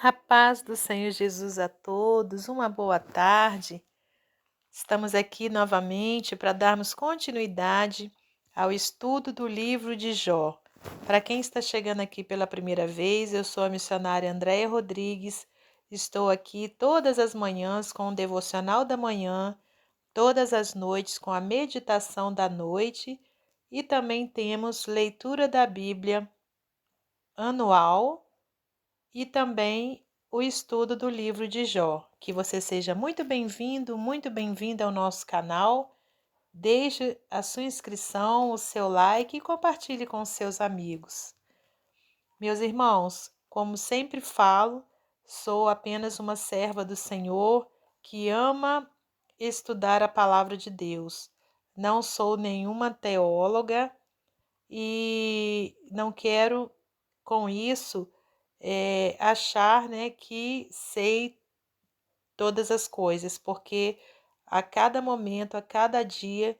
A paz do Senhor Jesus a todos, uma boa tarde. Estamos aqui novamente para darmos continuidade ao estudo do livro de Jó. Para quem está chegando aqui pela primeira vez, eu sou a missionária Andréia Rodrigues. Estou aqui todas as manhãs com o devocional da manhã, todas as noites com a meditação da noite e também temos leitura da Bíblia anual e também o estudo do livro de Jó. Que você seja muito bem-vindo, muito bem-vinda ao nosso canal. Deixe a sua inscrição, o seu like e compartilhe com os seus amigos. Meus irmãos, como sempre falo, sou apenas uma serva do Senhor que ama estudar a palavra de Deus. Não sou nenhuma teóloga e não quero com isso achar, que sei todas as coisas, porque a cada momento, a cada dia,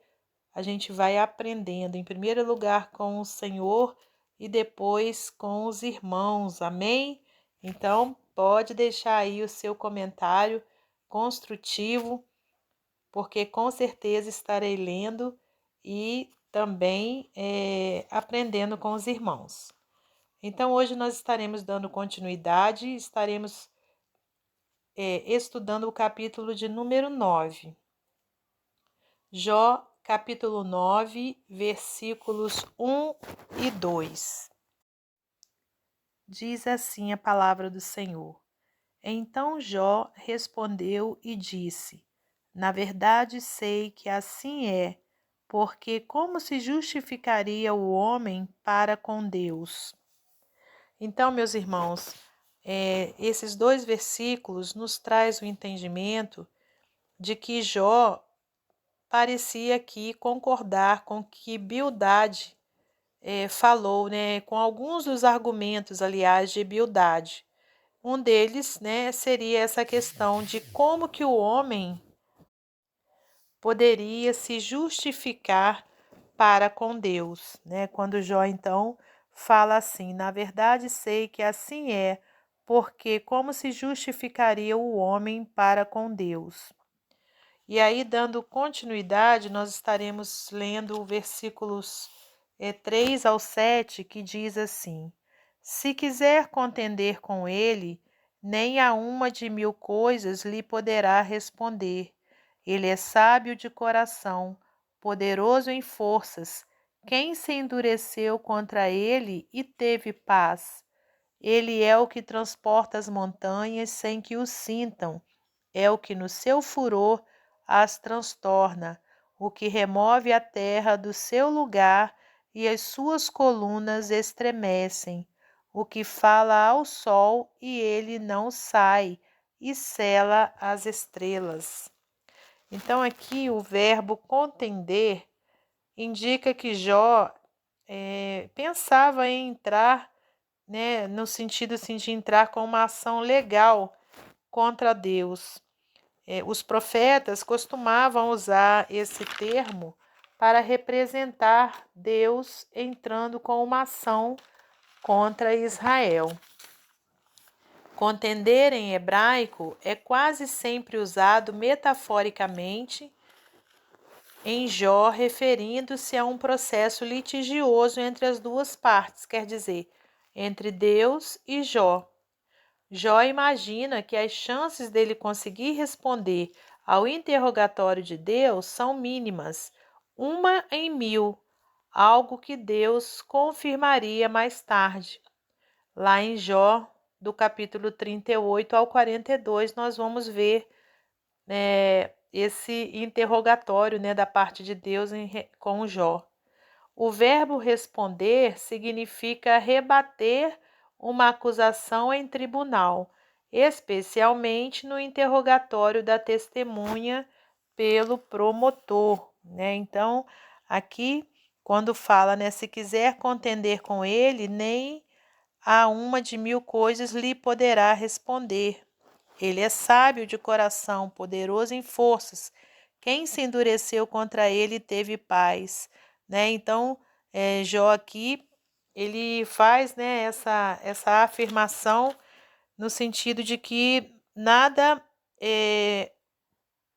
a gente vai aprendendo, em primeiro lugar com o Senhor e depois com os irmãos, amém? Então, pode deixar aí o seu comentário construtivo, porque com certeza estarei lendo e também aprendendo com os irmãos. Então, hoje nós estaremos dando continuidade, estaremos estudando o capítulo de número 9. Jó, capítulo 9, versículos 1 e 2. Diz assim a palavra do Senhor. Então Jó respondeu e disse: Na verdade sei que assim é, porque como se justificaria o homem para com Deus? Então, meus irmãos, esses dois versículos nos traz o entendimento de que Jó parecia aqui concordar com o que Bildade falou, com alguns dos argumentos, aliás, de Bildade. Um deles, seria essa questão de como que o homem poderia se justificar para com Deus, Quando Jó, então, fala assim, na verdade sei que assim é, porque como se justificaria o homem para com Deus? E aí, dando continuidade, nós estaremos lendo o versículos 3 ao 7, que diz assim: Se quiser contender com ele, nem a uma de 1000 coisas lhe poderá responder. Ele é sábio de coração, poderoso em forças. Quem se endureceu contra ele e teve paz? Ele é o que transporta as montanhas sem que o sintam. É o que no seu furor as transtorna, o que remove a terra do seu lugar e as suas colunas estremecem, o que fala ao sol e ele não sai, e cela as estrelas. Então aqui o verbo contender indica que Jó pensava em entrar, no sentido assim, de entrar com uma ação legal contra Deus. Os profetas costumavam usar esse termo para representar Deus entrando com uma ação contra Israel. Contender em hebraico é quase sempre usado metaforicamente em Jó, referindo-se a um processo litigioso entre as duas partes, quer dizer, entre Deus e Jó. Jó imagina que as chances dele conseguir responder ao interrogatório de Deus são mínimas, 1 em 1000, algo que Deus confirmaria mais tarde. Lá em Jó, do capítulo 38 ao 42, nós vamos ver esse interrogatório da parte de Deus com Jó. O verbo responder significa rebater uma acusação em tribunal, especialmente no interrogatório da testemunha pelo promotor, Então, aqui, quando fala, se quiser contender com ele, nem a uma de 1000 coisas lhe poderá responder. Ele é sábio de coração, poderoso em forças. Quem se endureceu contra ele teve paz, Então, Jó aqui, ele faz, essa afirmação no sentido de que nada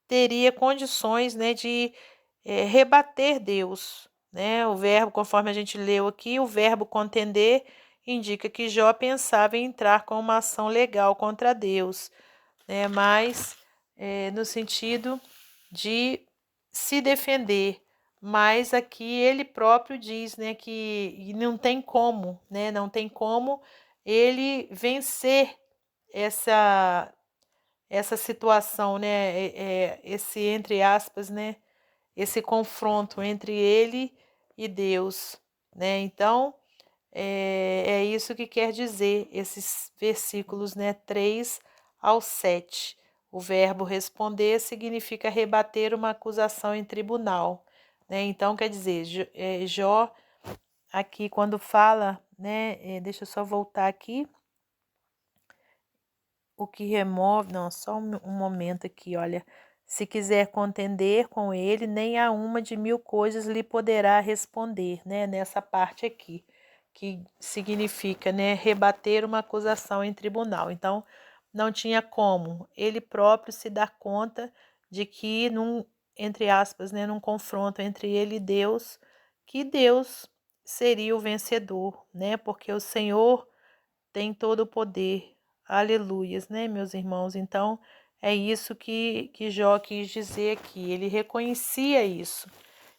teria condições, né, de rebater Deus, né? O verbo, conforme a gente leu aqui, o verbo contender indica que Jó pensava em entrar com uma ação legal contra Deus, né? Mas no sentido de se defender. Mas aqui ele próprio diz, né, que não tem como, né? Não tem como ele vencer essa situação, né? Esse entre aspas, né? Esse confronto entre ele e Deus, né? Então, é isso que quer dizer esses versículos, né, 3 ao 7. O verbo responder significa rebater uma acusação em tribunal, né? Então, quer dizer, Jó, aqui quando fala, né, deixa eu só voltar aqui, o que remove, não, só um momento aqui, olha. Se quiser contender com ele, nem a uma de 1000 coisas lhe poderá responder, né? Nessa parte aqui, que significa, né, rebater uma acusação em tribunal. Então, não tinha como ele próprio se dar conta de que, entre aspas, né, num confronto entre ele e Deus, que Deus seria o vencedor, né? Porque o Senhor tem todo o poder. Aleluias, né, meus irmãos? Então, é isso que Jó quis dizer aqui. Ele reconhecia isso.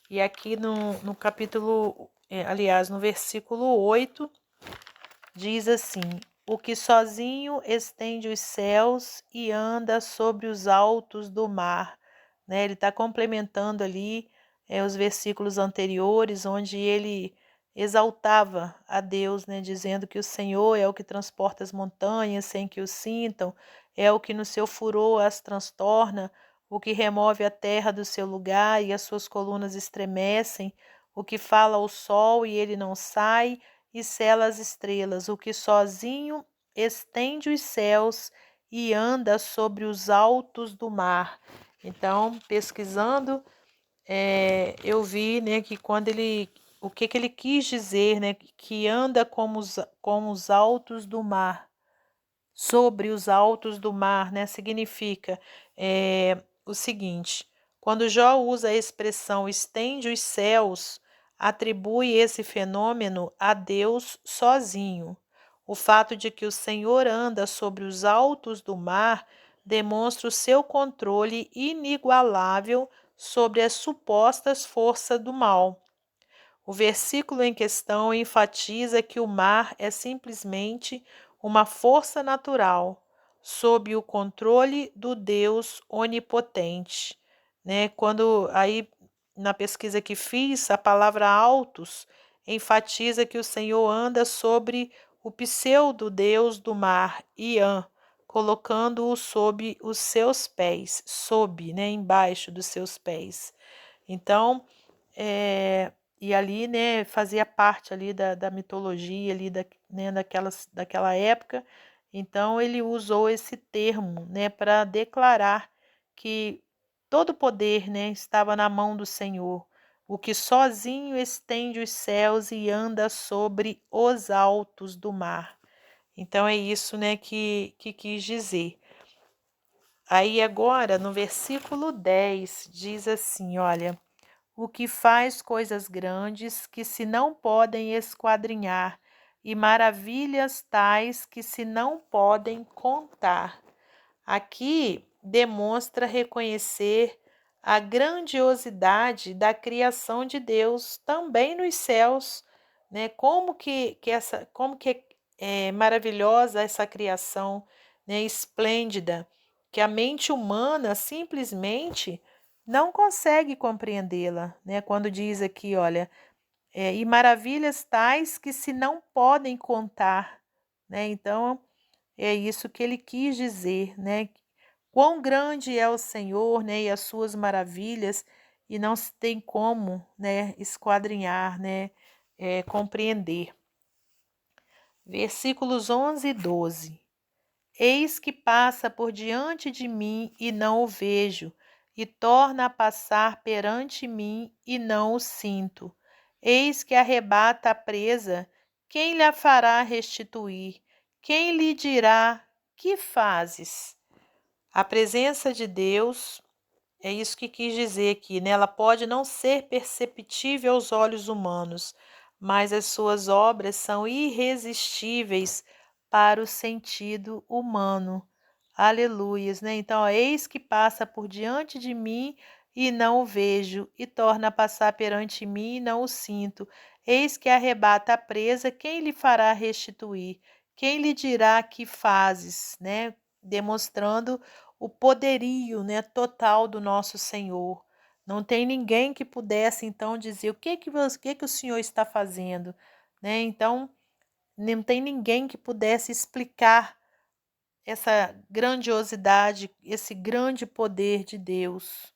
E aqui no capítulo, aliás, no versículo 8, diz assim: O que sozinho estende os céus e anda sobre os altos do mar. Né? Ele está complementando ali os versículos anteriores, onde ele exaltava a Deus, né? Dizendo que o Senhor é o que transporta as montanhas sem que o sintam, é o que no seu furor as transtorna, o que remove a terra do seu lugar e as suas colunas estremecem, o que fala ao sol e ele não sai, e sela as estrelas, o que sozinho estende os céus e anda sobre os altos do mar. Então, pesquisando, eu vi, né, que quando ele, o que ele quis dizer, né, que anda como os altos do mar, sobre os altos do mar, né, significa o seguinte: quando Jó usa a expressão estende os céus, atribui esse fenômeno a Deus sozinho. O fato de que o Senhor anda sobre os altos do mar demonstra o seu controle inigualável sobre as supostas forças do mal. O versículo em questão enfatiza que o mar é simplesmente uma força natural, sob o controle do Deus onipotente. Né? Quando aí na pesquisa que fiz, a palavra altos enfatiza que o Senhor anda sobre o pseudo-deus do mar, Iã, colocando-o sob os seus pés, sob, né, embaixo dos seus pés. Então, e ali, né, fazia parte ali da mitologia ali né, daquela época. Então, ele usou esse termo, né, para declarar que todo o poder, né, estava na mão do Senhor, o que sozinho estende os céus e anda sobre os altos do mar. Então, é isso, né, que quis dizer. Aí agora, no versículo 10, diz assim, olha: o que faz coisas grandes que se não podem esquadrinhar, e maravilhas tais que se não podem contar. Aqui demonstra reconhecer a grandiosidade da criação de Deus também nos céus, né? Como que é maravilhosa essa criação, né? Esplêndida, que a mente humana simplesmente não consegue compreendê-la, né? Quando diz aqui, olha, e maravilhas tais que se não podem contar, né? Então, é isso que ele quis dizer, né? Quão grande é o Senhor, né? E as suas maravilhas, e não se tem como, né? Esquadrinhar, né? Compreender. Versículos 11 e 12. Eis que passa por diante de mim e não o vejo, e torna a passar perante mim e não o sinto. Eis que arrebata a presa, quem lhe fará restituir? Quem lhe dirá que fazes? A presença de Deus, é isso que quis dizer aqui, né? Ela pode não ser perceptível aos olhos humanos, mas as suas obras são irresistíveis para o sentido humano. Aleluias, né? Então, ó, eis que passa por diante de mim e não o vejo, e torna a passar perante mim e não o sinto. Eis que arrebata a presa, quem lhe fará restituir? Quem lhe dirá que fazes, né? Demonstrando o poderio, né, total do nosso Senhor. Não tem ninguém que pudesse então dizer o que o Senhor está fazendo, né? Então, não tem ninguém que pudesse explicar essa grandiosidade, esse grande poder de Deus.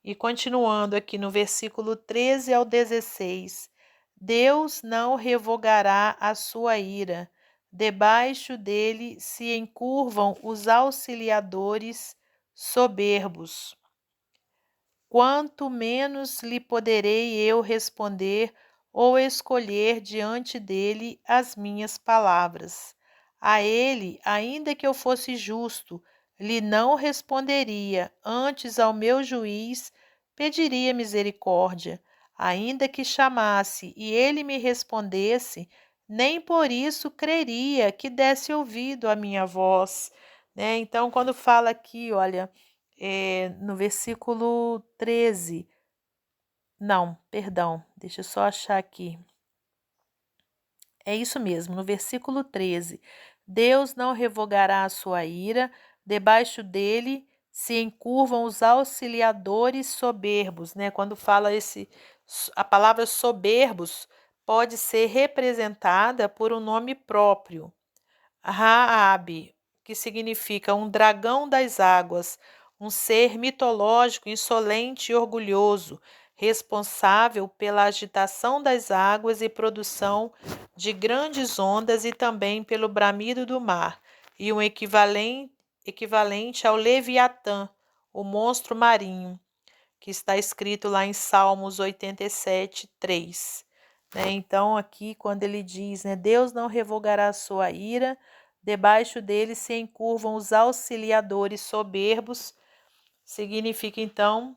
E continuando aqui no versículo 13 ao 16: Deus não revogará a sua ira, debaixo dele se encurvam os auxiliadores soberbos. Quanto menos lhe poderei eu responder ou escolher diante dele as minhas palavras. A ele, ainda que eu fosse justo, lhe não responderia, antes ao meu juiz pediria misericórdia. Ainda que chamasse e ele me respondesse, nem por isso creria que desse ouvido à minha voz. Né? Então, quando fala aqui, olha, no versículo 13. Não, perdão, deixa eu só achar aqui. É isso mesmo, no versículo 13. Deus não revogará a sua ira, debaixo dele se encurvam os auxiliadores soberbos, né? Quando fala a palavra soberbos pode ser representada por um nome próprio. Raabe, que significa um dragão das águas, um ser mitológico, insolente e orgulhoso, responsável pela agitação das águas e produção de grandes ondas e também pelo bramido do mar, e um equivalente ao Leviatã, o monstro marinho, que está escrito lá em Salmos 87, 3. Né? Então, aqui, quando ele diz, né, Deus não revogará a sua ira, debaixo dele se encurvam os auxiliadores soberbos, significa, então,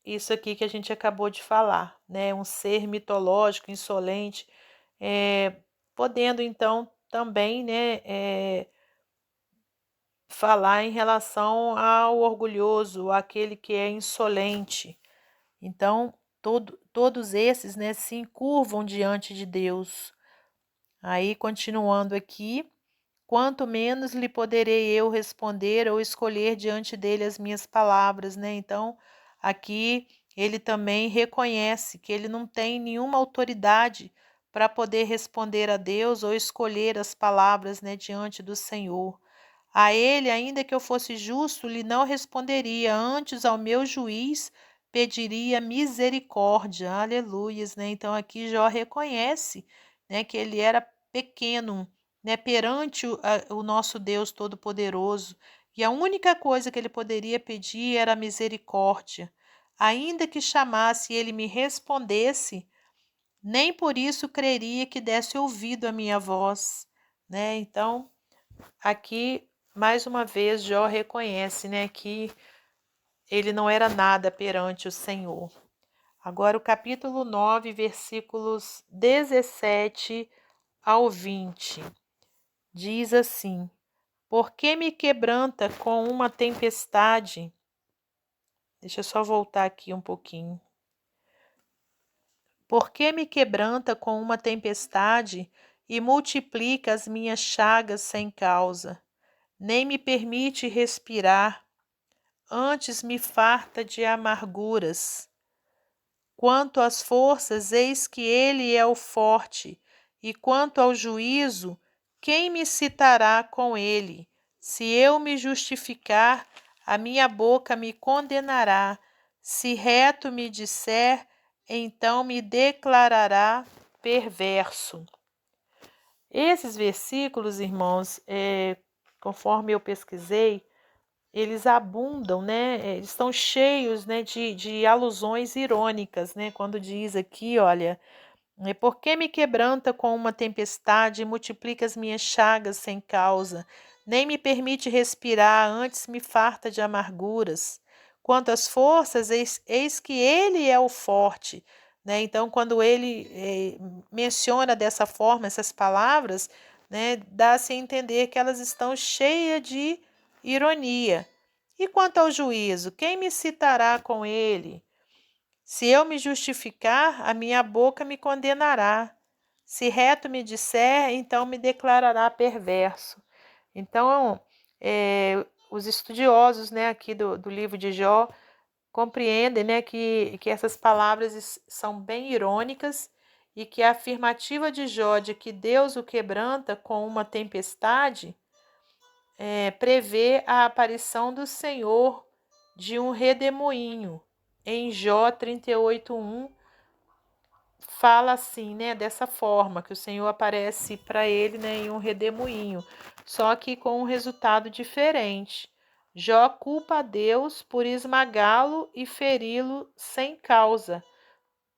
isso aqui que a gente acabou de falar, né? Um ser mitológico, insolente, podendo, então, também, né, falar em relação ao orgulhoso, aquele que é insolente. Então, todos esses, né, se encurvam diante de Deus. Aí, continuando aqui, quanto menos lhe poderei eu responder ou escolher diante dele as minhas palavras, né? Então, aqui ele também reconhece que ele não tem nenhuma autoridade para poder responder a Deus ou escolher as palavras, né, diante do Senhor. A ele, ainda que eu fosse justo, lhe não responderia, antes ao meu juiz pediria misericórdia. Aleluias, né? Então aqui Jó reconhece, né, que ele era pequeno, né, perante o nosso Deus Todo-Poderoso, e a única coisa que ele poderia pedir era misericórdia. Ainda que chamasse e ele me respondesse, nem por isso creria que desse ouvido à minha voz, né? Então, aqui mais uma vez Jó reconhece, né, que ele não era nada perante o Senhor. Agora o capítulo 9, versículos 17 ao 20. Diz assim: Por que me quebranta com uma tempestade? Deixa eu só voltar aqui um pouquinho. Por que me quebranta com uma tempestade e multiplica as minhas chagas sem causa? Nem me permite respirar, antes me farta de amarguras. Quanto às forças, eis que ele é o forte, e quanto ao juízo, quem me citará com ele? Se eu me justificar, a minha boca me condenará. Se reto me disser, então me declarará perverso. Esses versículos, irmãos, conforme eu pesquisei, eles abundam, né? Eles estão cheios, né, de alusões irônicas, né? Quando diz aqui, olha, por que me quebranta com uma tempestade e multiplica as minhas chagas sem causa? nem me permite respirar, antes me farta de amarguras. Quanto às forças, eis que ele é o forte. Né? Então, quando ele menciona dessa forma essas palavras, né, dá-se a entender que elas estão cheias de ironia. E quanto ao juízo, quem me citará com ele? Se eu me justificar, a minha boca me condenará. Se reto me disser, então me declarará perverso. Então, os estudiosos, né, aqui do livro de Jó compreendem, né, que essas palavras são bem irônicas e que a afirmativa de Jó de que Deus o quebranta com uma tempestade prevê a aparição do Senhor de um redemoinho. Em Jó 38:1 fala assim, né, dessa forma, que o Senhor aparece para ele, né, em um redemoinho, só que com um resultado diferente. Jó culpa a Deus por esmagá-lo e feri-lo sem causa,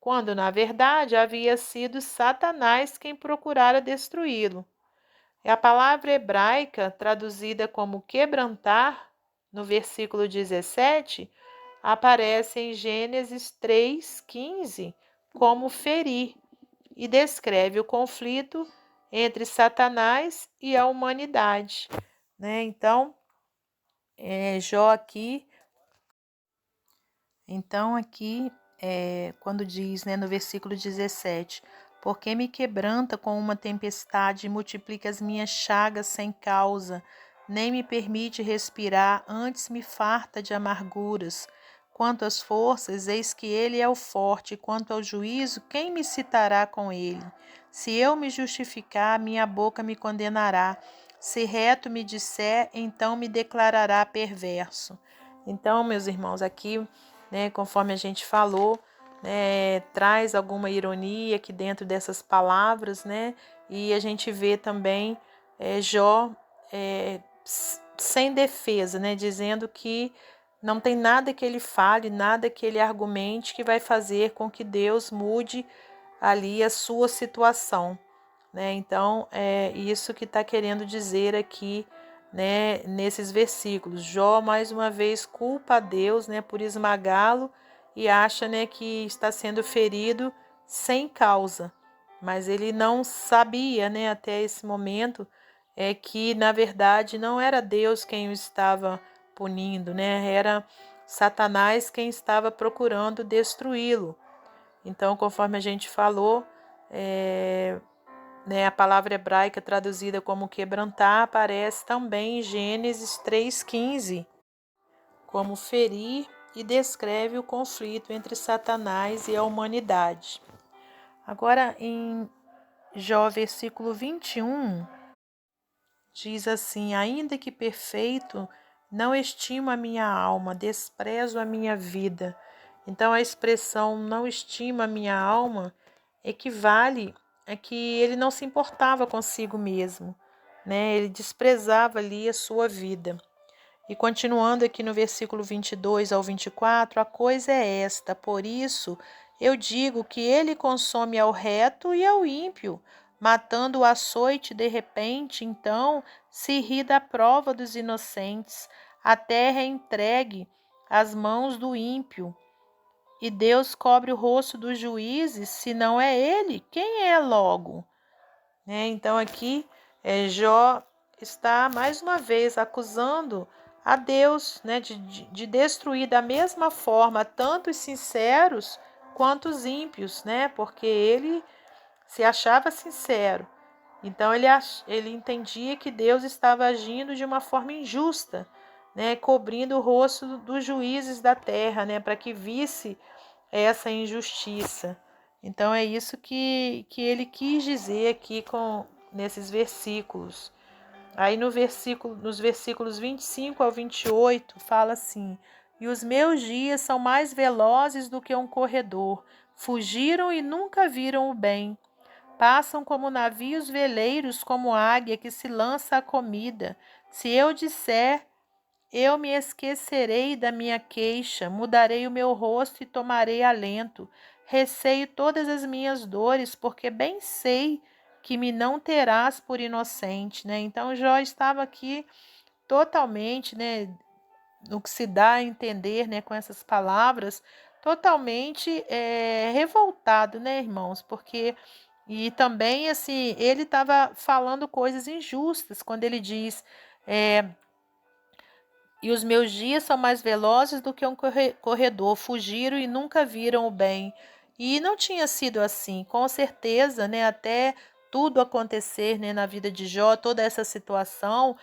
quando na verdade havia sido Satanás quem procurara destruí-lo. A palavra hebraica traduzida como quebrantar, no versículo 17, aparece em Gênesis 3:15 como ferir e descreve o conflito entre Satanás e a humanidade. Né? Então, Jó aqui, quando diz, né, no versículo 17, porque me quebranta com uma tempestade e multiplica as minhas chagas sem causa, nem me permite respirar, antes me farta de amarguras. Quanto às forças, eis que ele é o forte, quanto ao juízo, quem me citará com ele? Se eu me justificar, minha boca me condenará. Se reto me disser, então me declarará perverso. Então, meus irmãos, aqui, né, conforme a gente falou, né, traz alguma ironia aqui dentro dessas palavras, né? E a gente vê também Jó sem defesa, né? Dizendo que não tem nada que ele fale, nada que ele argumente que vai fazer com que Deus mude ali a sua situação. Né? Então, é isso que está querendo dizer aqui, né, nesses versículos. Jó, mais uma vez, culpa a Deus, né, por esmagá-lo e acha, né, que está sendo ferido sem causa. Mas ele não sabia, né, até esse momento, que, na verdade, não era Deus quem o estava punindo, né? Era Satanás quem estava procurando destruí-lo. Então, conforme a gente falou, né, a palavra hebraica traduzida como quebrantar aparece também em Gênesis 3:15, como ferir, e descreve o conflito entre Satanás e a humanidade. Agora, em Jó, versículo 21, diz assim: ainda que perfeito, não estimo a minha alma, desprezo a minha vida. Então, a expressão não estima a minha alma equivale a que ele não se importava consigo mesmo, né? Ele desprezava ali a sua vida. E continuando aqui no versículo 22 ao 24, a coisa é esta: por isso eu digo que ele consome ao reto e ao ímpio, matando o açoite de repente, então se ri da prova dos inocentes. A terra é entregue às mãos do ímpio, e Deus cobre o rosto dos juízes. Se não é ele, quem é logo? Então aqui Jó está mais uma vez acusando a Deus, né, de destruir da mesma forma tanto os sinceros quanto os ímpios, né, porque ele se achava sincero. Então ele entendia que Deus estava agindo de uma forma injusta, né, cobrindo o rosto dos juízes da terra, né, para que visse essa injustiça. Então é isso que ele quis dizer aqui nesses versículos. Aí nos versículos 25 ao 28 fala assim: e os meus dias são mais velozes do que um corredor, fugiram e nunca viram o bem. Passam como navios veleiros, como águia que se lança à comida. Se eu disser, eu me esquecerei da minha queixa, mudarei o meu rosto e tomarei alento. Receio todas as minhas dores, porque bem sei que me não terás por inocente, né? Então Jó estava aqui totalmente, né, no que se dá a entender, né, com essas palavras, totalmente revoltado, né, irmãos? Porque e também assim ele estava falando coisas injustas quando ele diz e os meus dias são mais velozes do que um corredor, fugiram e nunca viram o bem. E não tinha sido assim, com certeza, né, até tudo acontecer, né, na vida de Jó, toda essa situação,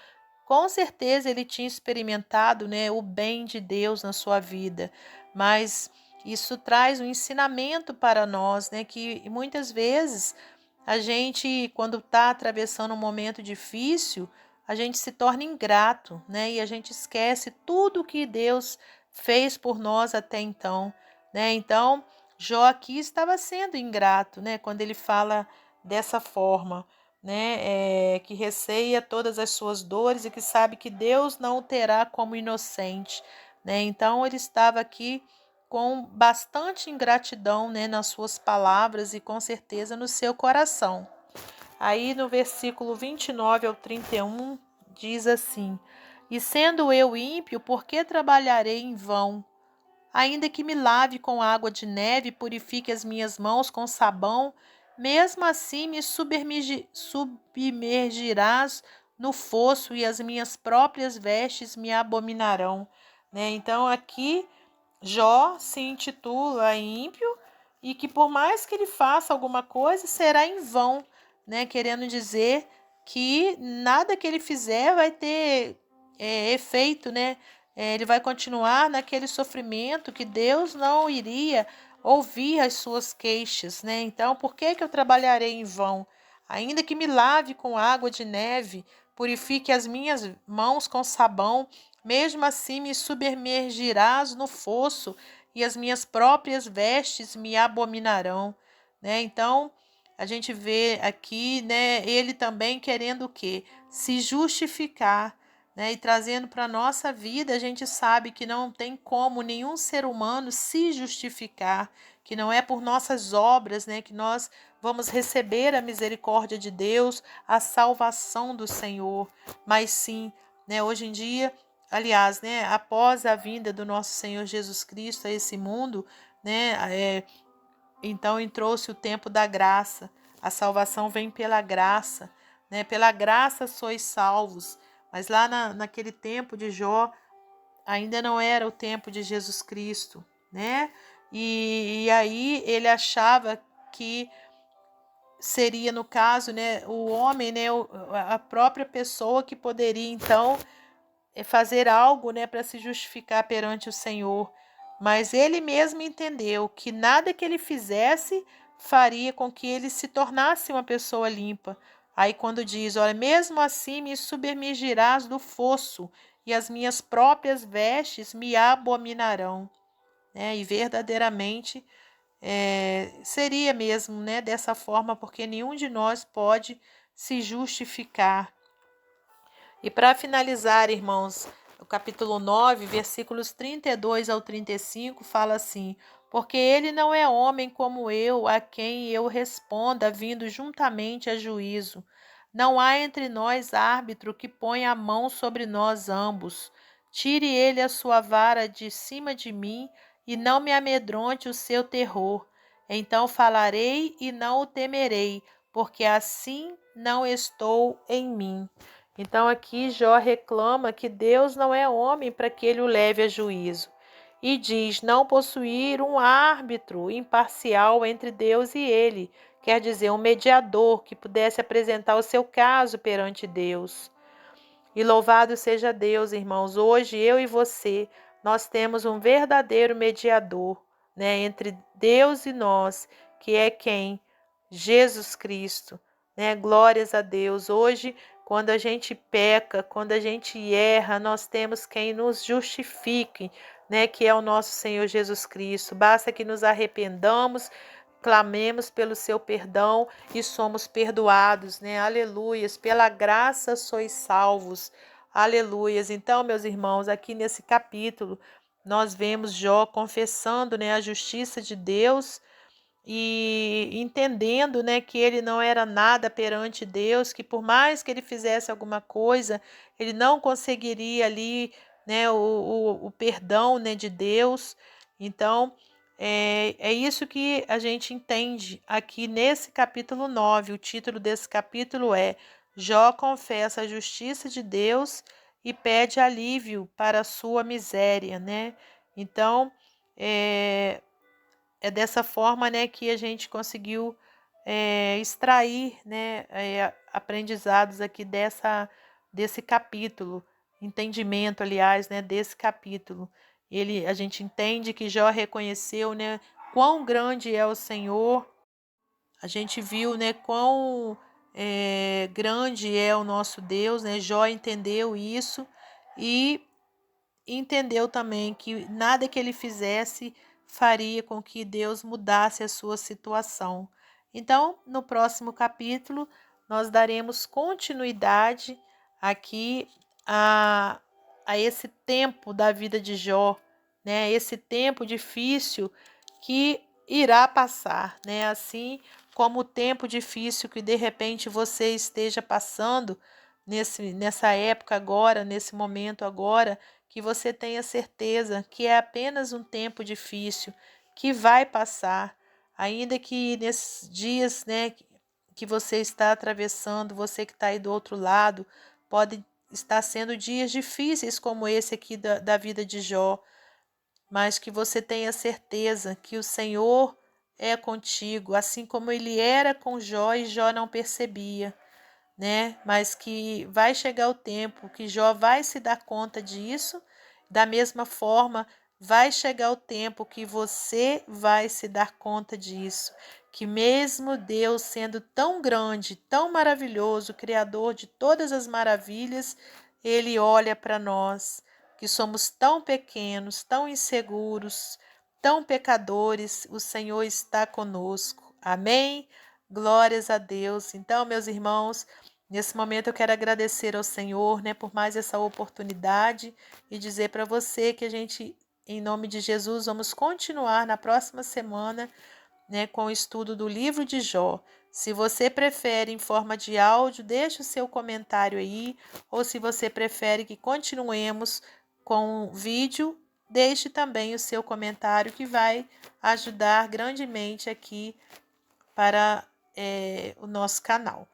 com certeza ele tinha experimentado, né, o bem de Deus na sua vida. Mas isso traz um ensinamento para nós, né, que muitas vezes a gente, quando está atravessando um momento difícil, a gente se torna ingrato, né? E a gente esquece tudo que Deus fez por nós até então, né? Então, Jó aqui estava sendo ingrato, né? Quando ele fala dessa forma, né? Que receia todas as suas dores e que sabe que Deus não o terá como inocente, né? Então, ele estava aqui com bastante ingratidão, né, nas suas palavras e com certeza no seu coração. Aí no versículo 29 ao 31 diz assim: E sendo eu ímpio, por que trabalharei em vão? Ainda que me lave com água de neve, purifique as minhas mãos com sabão, mesmo assim me submergirás no fosso e as minhas próprias vestes me abominarão. Né? Então aqui Jó se intitula ímpio e que por mais que ele faça alguma coisa, será em vão, né? Querendo dizer que nada que ele fizer vai ter efeito, né? Ele vai continuar naquele sofrimento que Deus não iria ouvir as suas queixas, né? Então, por que eu trabalharei em vão? Ainda que me lave com água de neve, purifique as minhas mãos com sabão, mesmo assim me submergirás no fosso e as minhas próprias vestes me abominarão, né? Então, a gente vê aqui, né, ele também querendo o quê? Se justificar, né? E trazendo para a nossa vida, a gente sabe que não tem como nenhum ser humano se justificar, que não é por nossas obras, né, que nós vamos receber a misericórdia de Deus, a salvação do Senhor, mas sim, né, hoje em dia, aliás, né, após a vinda do nosso Senhor Jesus Cristo a esse mundo, né, então entrou-se o tempo da graça. A salvação vem pela graça, né? Pela graça sois salvos. Mas lá naquele tempo de Jó, ainda não era o tempo de Jesus Cristo, né? E aí ele achava que seria, no caso, né, o homem, né, a própria pessoa que poderia, então, fazer algo, né, para se justificar perante o Senhor. Mas ele mesmo entendeu que nada que ele fizesse faria com que ele se tornasse uma pessoa limpa. Aí quando diz, olha, mesmo assim me submergirás do fosso e as minhas próprias vestes me abominarão, né? E verdadeiramente seria mesmo, né, dessa forma, porque nenhum de nós pode se justificar. E para finalizar, irmãos, o capítulo 9, versículos 32 ao 35, fala assim: Porque ele não é homem como eu, a quem eu responda, vindo juntamente a juízo. Não há entre nós árbitro que ponha a mão sobre nós ambos. Tire ele a sua vara de cima de mim, e não me amedronte o seu terror. Então falarei e não o temerei, porque assim não estou em mim. Então aqui Jó reclama que Deus não é homem para que ele o leve a juízo. E diz não possuir um árbitro imparcial entre Deus e ele, quer dizer, um mediador que pudesse apresentar o seu caso perante Deus. E louvado seja Deus, irmãos, hoje eu e você, nós temos um verdadeiro mediador, né, entre Deus e nós, que é quem? Jesus Cristo, né? Glórias a Deus. Hoje, quando a gente peca, quando a gente erra, nós temos quem nos justifique, né, que é o nosso Senhor Jesus Cristo. Basta que nos arrependamos, clamemos pelo seu perdão e somos perdoados, né? Aleluias. Pela graça sois salvos. Aleluias. Então, meus irmãos, aqui nesse capítulo, nós vemos Jó confessando, né, a justiça de Deus e entendendo, né, que ele não era nada perante Deus, que por mais que ele fizesse alguma coisa, ele não conseguiria ali, né, o perdão, né, de Deus. Então, é isso que a gente entende aqui nesse capítulo 9. O título desse capítulo é Jó confessa a justiça de Deus e pede alívio para a sua miséria, né? Então, é dessa forma, né, que a gente conseguiu extrair, né, aprendizados aqui desse capítulo, entendimento, aliás, né, desse capítulo. A gente entende que Jó reconheceu, né, quão grande é o Senhor. A gente viu, né, quão grande é o nosso Deus, né? Jó entendeu isso e entendeu também que nada que ele fizesse faria com que Deus mudasse a sua situação. Então, no próximo capítulo, nós daremos continuidade aqui a esse tempo da vida de Jó, né? Esse tempo difícil que irá passar, né? Assim como o tempo difícil que de repente você esteja passando nessa época agora, nesse momento agora, que você tenha certeza que é apenas um tempo difícil, que vai passar, ainda que nesses dias, né, que você está atravessando, você que está aí do outro lado, pode estar sendo dias difíceis como esse aqui da vida de Jó, mas que você tenha certeza que o Senhor é contigo, assim como ele era com Jó e Jó não percebia, né? Mas que vai chegar o tempo que Jó vai se dar conta disso, da mesma forma, vai chegar o tempo que você vai se dar conta disso, que mesmo Deus sendo tão grande, tão maravilhoso, criador de todas as maravilhas, ele olha para nós, que somos tão pequenos, tão inseguros, tão pecadores, o Senhor está conosco. Amém? Glórias a Deus. Então, meus irmãos, nesse momento eu quero agradecer ao Senhor, né, por mais essa oportunidade e dizer para você que a gente, em nome de Jesus, vamos continuar na próxima semana, né, com o estudo do livro de Jó. Se você prefere em forma de áudio, deixe o seu comentário aí, ou se você prefere que continuemos com vídeo, deixe também o seu comentário que vai ajudar grandemente aqui para o nosso canal.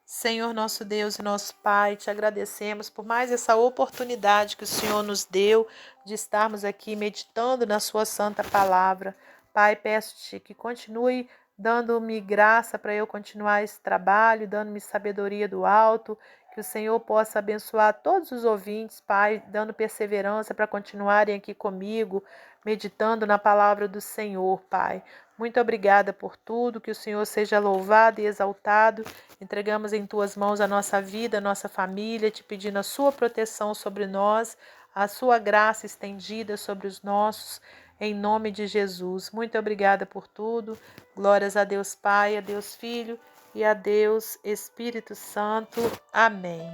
Senhor nosso Deus e nosso Pai, te agradecemos por mais essa oportunidade que o Senhor nos deu de estarmos aqui meditando na sua santa palavra. Pai, peço-te que continue dando-me graça para eu continuar esse trabalho, dando-me sabedoria do alto, que o Senhor possa abençoar todos os ouvintes, Pai, dando perseverança para continuarem aqui comigo, meditando na palavra do Senhor, Pai. Muito obrigada por tudo, que o Senhor seja louvado e exaltado. Entregamos em tuas mãos a nossa vida, a nossa família, te pedindo a sua proteção sobre nós, a sua graça estendida sobre os nossos, em nome de Jesus. Muito obrigada por tudo. Glórias a Deus Pai, a Deus Filho e a Deus Espírito Santo. Amém.